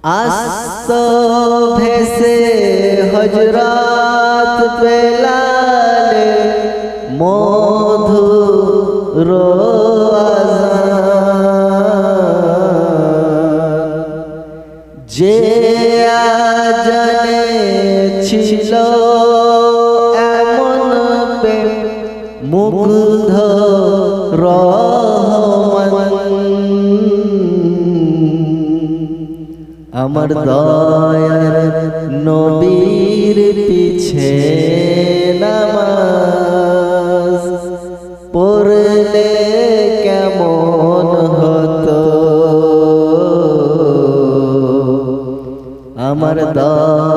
আস্ত ভেসে হজরত বেলালে মধুর আযান, যে আজানে ছিল এমন প্রেম মুগ্ধ আমার দয়ার নবীর পিছে নামাজ পড়লে কেমন হতো। আমার দয়ার